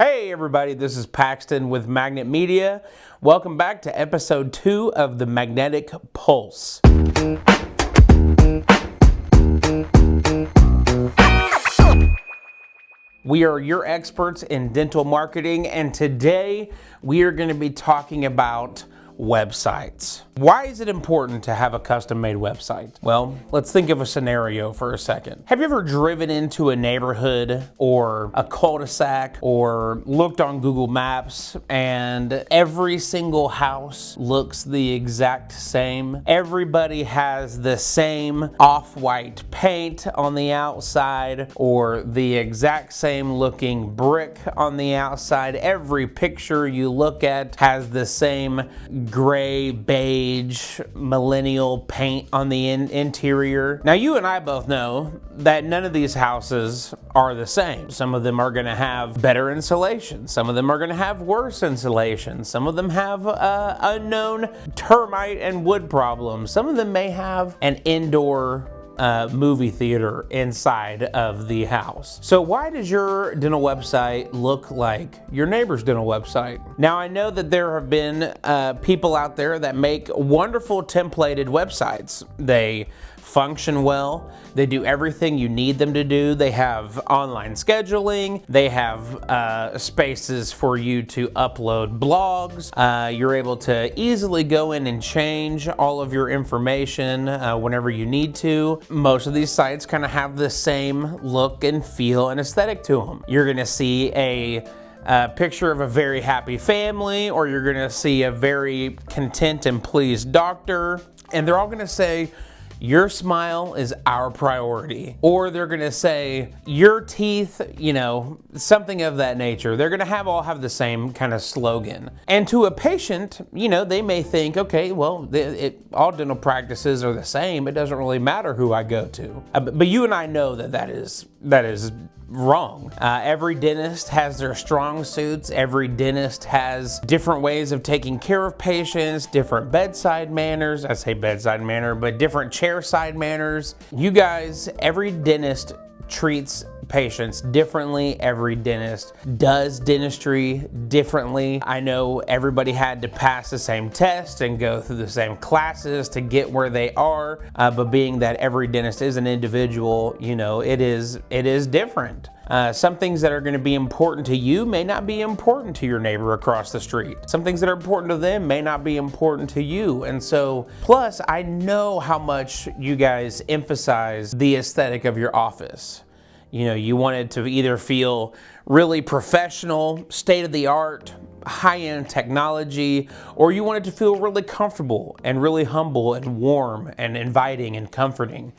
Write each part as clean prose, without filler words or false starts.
Hey everybody, this is Paxton with Magnet Media. Welcome back to episode 2 of the Magnetic Pulse. We are your experts in dental marketing, and today we are going to be talking about websites. Why is it important to have a custom-made website? Well, let's think of a scenario for a second. Have you ever driven into a neighborhood or a cul-de-sac or looked on Google Maps and every single house looks the exact same? Everybody has the same off-white paint on the outside or the exact same looking brick on the outside. Every picture you look at has the same gray, beige, millennial paint on the interior. Now, you and I both know that none of these houses are the same. Some of them are going to have better insulation. Some of them are going to have worse insulation. Some of them have unknown termite and wood problems. Some of them may have an indoor movie theater inside of the house. So why does your dental website look like your neighbor's dental website? Now, I know that there have been people out there that make wonderful templated websites. They function well. They do everything you need them to do. They have online scheduling. They have spaces for you to upload blogs. You're able to easily go in and change all of your information whenever you need to. Most of these sites kind of have the same look and feel and aesthetic to them. You're gonna see a picture of a very happy family, or you're gonna see a very content and pleased doctor, and they're all gonna say, "Your smile is our priority." Or they're gonna say, "Your teeth," something of that nature. They're gonna all have the same kind of slogan. And to a patient, they may think, okay, well, all dental practices are the same. It doesn't really matter who I go to. But you and I know that is wrong. Every dentist has their strong suits. Every dentist has different ways of taking care of patients, different bedside manners. I say bedside manner, but different chairside manners. You guys, every dentist treats patients differently. Every dentist does dentistry differently. I know everybody had to pass the same test and go through the same classes to get where they are, but being that every dentist is an individual, it is different. Some things that are going to be important to you may not be important to your neighbor across the street. Some things that are important to them may not be important to you. And so, plus, I know how much you guys emphasize the aesthetic of your office. You want it to either feel really professional, state-of-the-art, high-end technology, or you want it to feel really comfortable and really humble and warm and inviting and comforting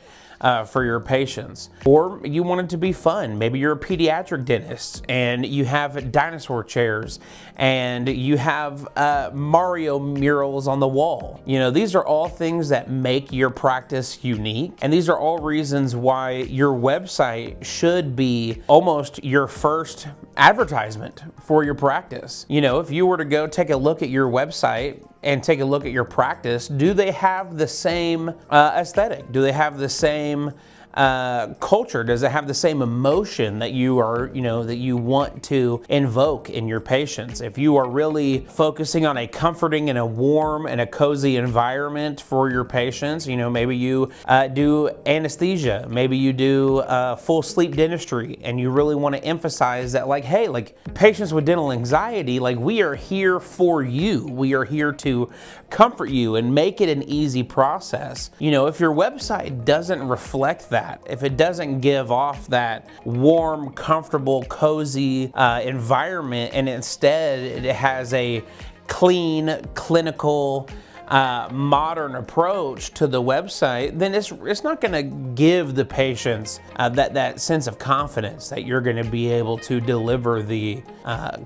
for your patients. Or you want it to be fun. Maybe you're a pediatric dentist and you have dinosaur chairs and you have Mario murals on the wall. These are all things that make your practice unique, and these are all reasons why your website should be almost your first advertisement for your practice. If you were to go take a look at your website and take a look at your practice, do they have the same aesthetic? Do they have the same culture? Does it have the same emotion that you are, that you want to invoke in your patients? If you are really focusing on a comforting and a warm and a cozy environment for your patients, maybe you do anesthesia, maybe you do full sleep dentistry, and you really want to emphasize that, hey, patients with dental anxiety, we are here for you. We are here to comfort you and make it an easy process. If your website doesn't reflect that, if it doesn't give off that warm, comfortable, cozy environment, and instead it has a clean, clinical, modern approach to the website, then it's not going to give the patients that sense of confidence that you're going to be able to deliver the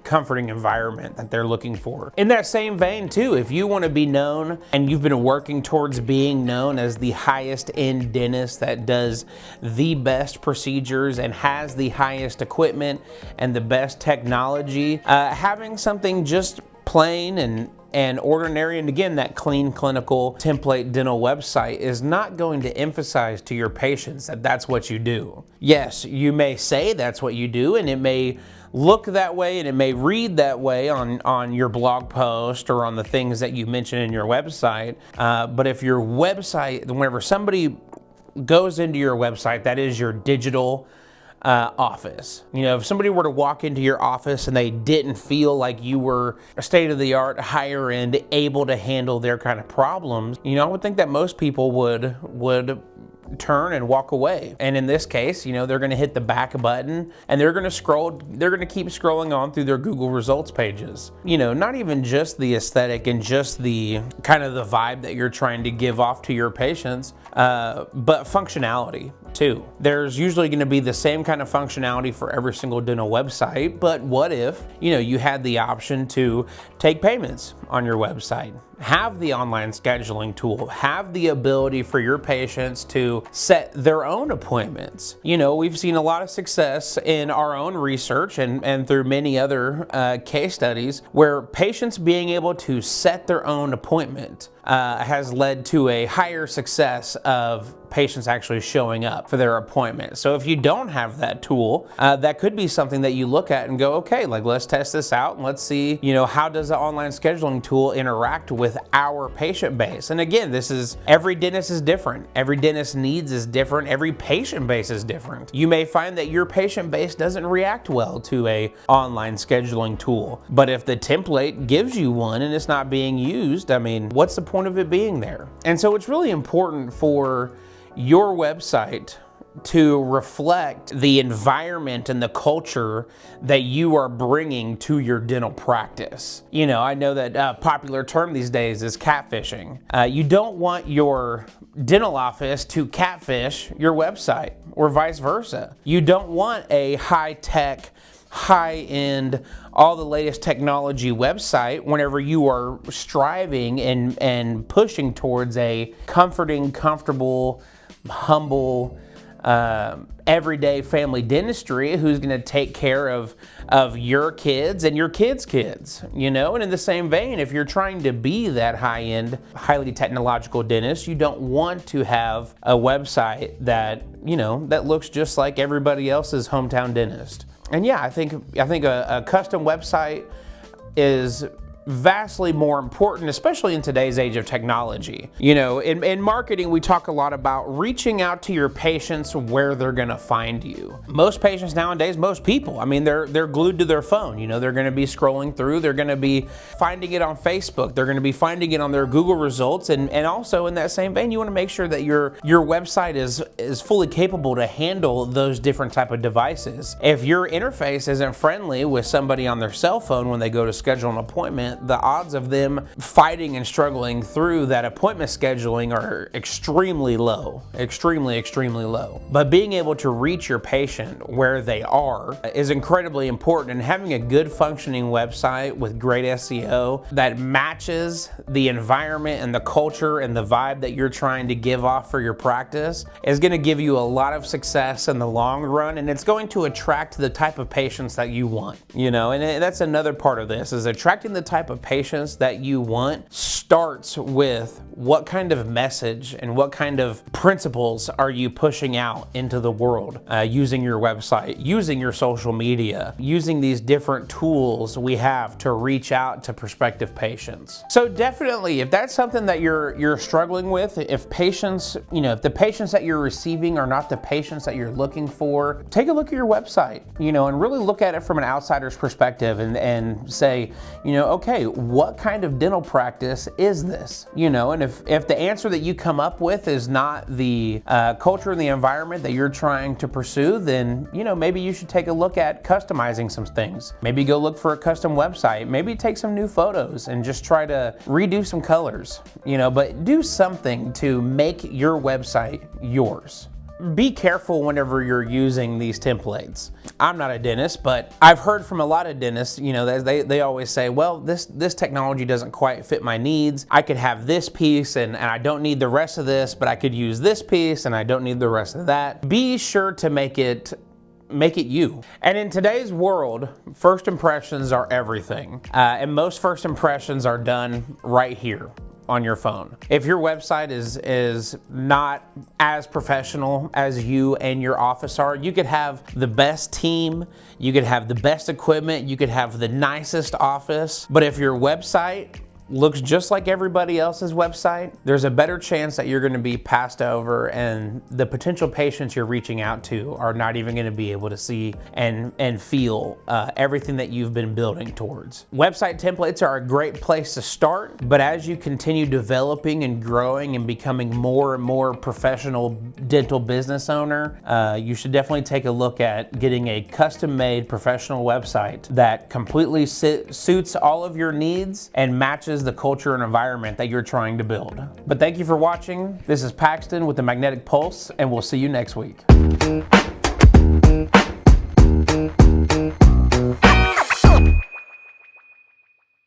comforting environment that they're looking for. In that same vein too, if you want to be known and you've been working towards being known as the highest end dentist that does the best procedures and has the highest equipment and the best technology, having something just plain and An ordinary, and again, that clean clinical template dental website is not going to emphasize to your patients that that's what you do. Yes, you may say that's what you do, and it may look that way and it may read that way on your blog post or on the things that you mention in your website. But if your website, whenever somebody goes into your website, that is your digital office. You know, if somebody were to walk into your office and they didn't feel like you were a state-of-the-art, higher end, able to handle their kind of problems, you know, I would think that most people would turn and walk away. And in this case, you know, they're going to hit the back button and they're going to keep scrolling on through their Google results pages. You know, not even just the aesthetic and just the kind of the vibe that you're trying to give off to your patients, but functionality too. There's usually going to be the same kind of functionality for every single dental website, but what if, you know, you had the option to take payments on your website, have the online scheduling tool, have the ability for your patients to set their own appointments. You know, we've seen a lot of success in our own research and through many other case studies where patients being able to set their own appointment has led to a higher success of patients actually showing up for their appointment. So if you don't have that tool, that could be something that you look at and go, okay, like let's test this out and let's see, you know, how does the online scheduling tool interact with our patient base? And again, every dentist is different. Every dentist needs is different. Every patient base is different. You may find that your patient base doesn't react well to a online scheduling tool, but if the template gives you one and it's not being used, I mean, what's the point of it being there? And so it's really important for your website to reflect the environment and the culture that you are bringing to your dental practice. You know, I know that a popular term these days is catfishing. You don't want your dental office to catfish your website or vice versa. You don't want a high-tech, high-end, all the latest technology website whenever you are striving and pushing towards a comforting, comfortable, humble, everyday family dentistry who's going to take care of your kids and your kids' kids, you know? And in the same vein, if you're trying to be that high-end, highly technological dentist, you don't want to have a website that, you know, that looks just like everybody else's hometown dentist. And yeah, I think a custom website is vastly more important, especially in today's age of technology. You know, in marketing, we talk a lot about reaching out to your patients where they're gonna find you. Most patients nowadays, most people, I mean, they're glued to their phone. You know, they're gonna be scrolling through, they're gonna be finding it on Facebook, they're gonna be finding it on their Google results, and also in that same vein, you wanna make sure that your website is fully capable to handle those different type of devices. If your interface isn't friendly with somebody on their cell phone when they go to schedule an appointment, the odds of them fighting and struggling through that appointment scheduling are extremely low, extremely low. But being able to reach your patient where they are is incredibly important, and having a good functioning website with great SEO that matches the environment and the culture and the vibe that you're trying to give off for your practice is going to give you a lot of success in the long run, and it's going to attract the type of patients that you want, you know. And that's another part of this, is attracting the type of patients that you want starts with what kind of message and what kind of principles are you pushing out into the world using your website, using your social media, using these different tools we have to reach out to prospective patients. So definitely, if that's something that you're struggling with, if patients, you know, if the patients that you're receiving are not the patients that you're looking for, take a look at your website, you know, and really look at it from an outsider's perspective and say, you know, okay, what kind of dental practice is this? You know, and if the answer that you come up with is not the culture and the environment that you're trying to pursue, then, you know, maybe you should take a look at customizing some things. Maybe go look for a custom website, maybe take some new photos and just try to redo some colors, you know, but do something to make your website yours. Be careful whenever you're using these templates. I'm not a dentist, but I've heard from a lot of dentists, you know, they always say, well, this technology doesn't quite fit my needs. I could have this piece and I don't need the rest of this, but I could use this piece and I don't need the rest of that. Be sure to make it make it you. And in today's world, first impressions are everything. And most first impressions are done right here on your phone. If your website is not as professional as you and your office are, you could have the best team, you could have the best equipment, you could have the nicest office, but if your website looks just like everybody else's website, there's a better chance that you're gonna be passed over, and the potential patients you're reaching out to are not even gonna be able to see and feel everything that you've been building towards. Website templates are a great place to start, but as you continue developing and growing and becoming more and more professional dental business owner, you should definitely take a look at getting a custom-made professional website that completely suits all of your needs and matches the culture and environment that you're trying to build. But thank you for watching. This is Paxton with the Magnetic Pulse, and we'll see you next week.